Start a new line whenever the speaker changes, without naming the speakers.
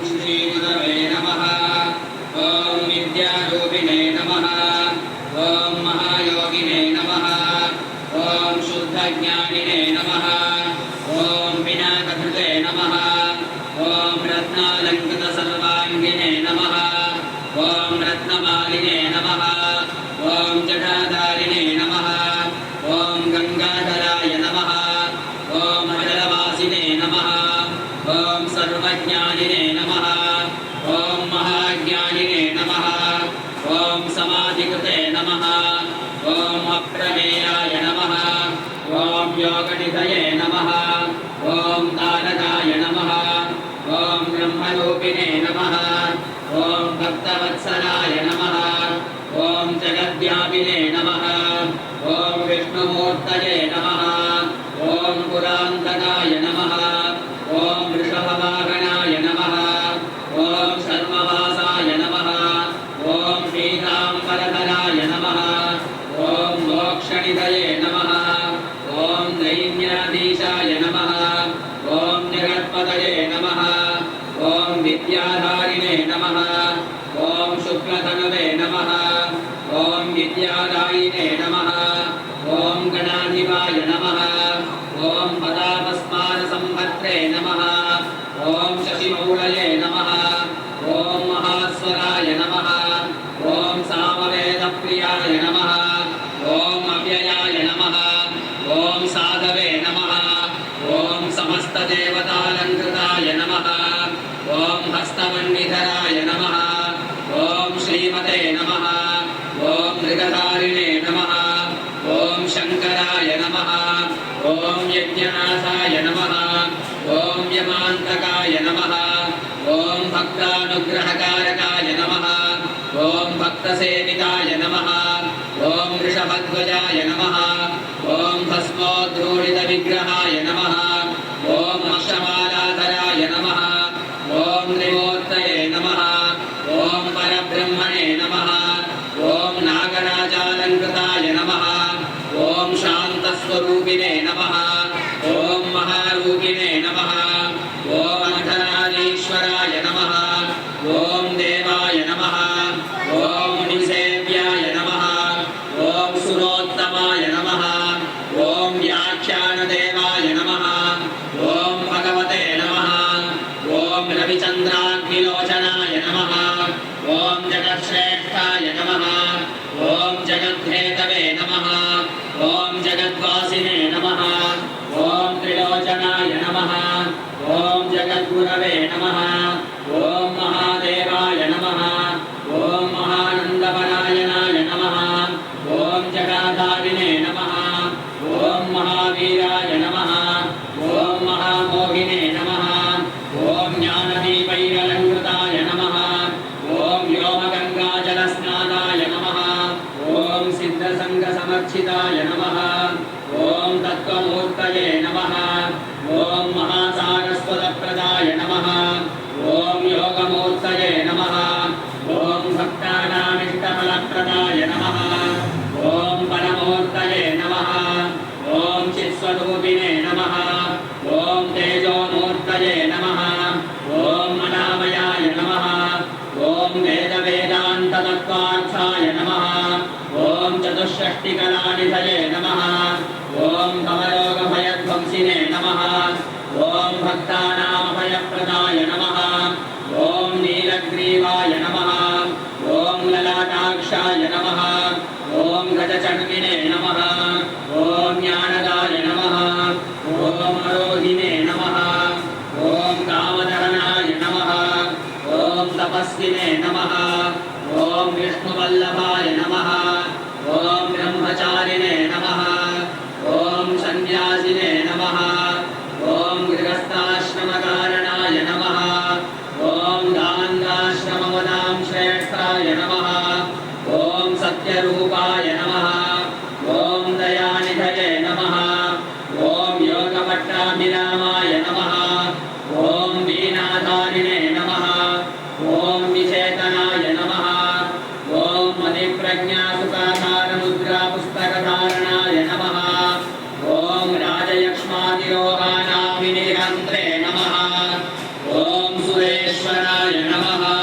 श्रीगुरवे नमः। ॐ विद्यारूपिणे नमः। ॐ महायोगिने नमः। ॐ शुद्धज्ञानिने नमः। ॐ पिनाककृते नमः। ॐ रत्नालङ्कृतसर्वाङ्गिने नमः। ॐ रत्नमालिने नमः। ॐ जटाधारिणे नमः। ॐ गङ्गाधराय नमः। ॐ अजलवासिने नमः। ॐ सर्वज्ञानिने नमः। ॐ महाज्ञानिने नमः। ॐ समाधिकृते नमः। ॐ अप्रमेयाय नमः। ॐ योगनिधये नमः। ॐ तारकाय नमः। ॐ ब्रह्मरूपिणे नमः। ॐ भक्तवत्सलाय नमः। ॐ जगद्व्यापिने नमः। ॐ विष्णुमूर्तये नमः। ॐ पुरान्तकाय नमः। ॐ वृषभवाहनाय नमः। ॐ सर्ववासाय नमः। ॐ पीताम्बरधराय नमः। ॐ मोक्षनिधये नमः। ॐ दैन्याधीशाय नमः। ॐ जगत्पतये नमः। ॐ विद्याधारिणे नमः। ॐ शुक्लधनवे नमः। ॐ विद्यादायिने नमः। ॐ गणाधिपाय नमः। ॐ पदापस्मारसम्भत्रे नमः। ॐ शशिमौळये नमः। ॐ महास्वराय नमः। ॐ सामवेदप्रियाय नमः। ॐ अव्ययाय नमः। ॐ साधवे नमः। ॐ समस्तदेवतालङ्कृताय नमः। ॐ हस्तमन्निधराय नमः। ॐ श्रीमते नमः। ॐ मृगधारिणे नमः। ॐ शङ्कराय नमः। ॐ यज्ञनाथाय नमः। ॐ यमान्तकाय नमः। ॐ भक्तानुग्रहकारकाय नमः। ॐ भक्तसेविताय नमः। ॐ वृषभध्वजाय नमः। ॐ भस्मोद्धूलितविग्रहाय नमः। ॐ अक्षमालाधराय नमः। ॐ त्रिमूर्तये नमः। ॐ परब्रह्मणे नमः। ॐ नागराजालङ्कृताय नमः। ॐ शान्तस्वरूपिणे नमः। ॐ महारूपिणे नमः। ॐ अघनादीश्वराय नमः। ॐ देवाय नमः। ॐ मुनिसेव्याय नमः। ॐ सुरोत्तमाय नमः। ॐ व्याख्यानदेवाय नमः। ॐ भगवते नमः। ॐ रविचन्द्राग्निलोचनाय नमः। ॐ जगत्श्रेष्ठाय नमः। ॐ जगद्धेतवे नमः। ॐ जगद्वासिने नमः। ॐ त्रिलोचनाय नमः। ॐ जगद्गुरवे नमः। ॐ महादेवाय नमः। ॐ महानन्दपरायणाय नमः। ॐ जटाधारिणे नमः। ॐ महावीराय नमः। ॐ महामोहिने नमः। ॐ ज्ञानदीपैरलङ्कृताय नमः। ॐ व्योमगङ्गाजलस्नानाय नमः। ॐ सिद्धसङ्गसमर्चिताय नमः। ॐ तत्त्वमूर्तये नमः। ॐ महासारस्वतप्रदाय नमः। ॐ योगमूर्तये नमः। ॐ भक्तानामिष्टफलप्रदाय नमः। ॐ परमूर्तये नमः। ॐ चित्स्वरूपिणे नमः। ॐ तेजोमूर्तये नमः। ॐ अनामयाय नमः। ॐ वेदवेदान्ततत्त्वार्थाय नमः। ॐ चतुष्षष्टिकलानिधये नमः। ॐ भवरोगभयध्वंसिने नमः। ॐ भक्तानामभयप्रदाय नमः। ॐ नीलग्रीवाय नमः। ॐ ललाटाक्षाय नमः। ॐ गजचण्डिने नमः। ॐ ज्ञानदाय नमः। ॐ अरोहिणे नमः। ॐ कामधरणाय नमः। ॐ तपस्विने नमः। ॐ विष्णुवल्लभाय नमः। ॐ ब्रह्मचारिणे नमः। ॐ सन्न्यासिने नमः। ॐ गृहस्थाश्रमकारणाय नमः। ॐ दान्दाश्रमवदां श्रेष्ठाय नमः। ॐ सत्यरूपाय नमः। ॐ दयानिधये नमः। ॐ योगपट्टाभिरामाय नमः। ॐ वीणाधारिणे नमः। ॐ विचेतनाय नमः। ॐ मणिप्रज्ञासुखाधारमुद्रापुस्तकधारणाय सुरेश्वराय नमः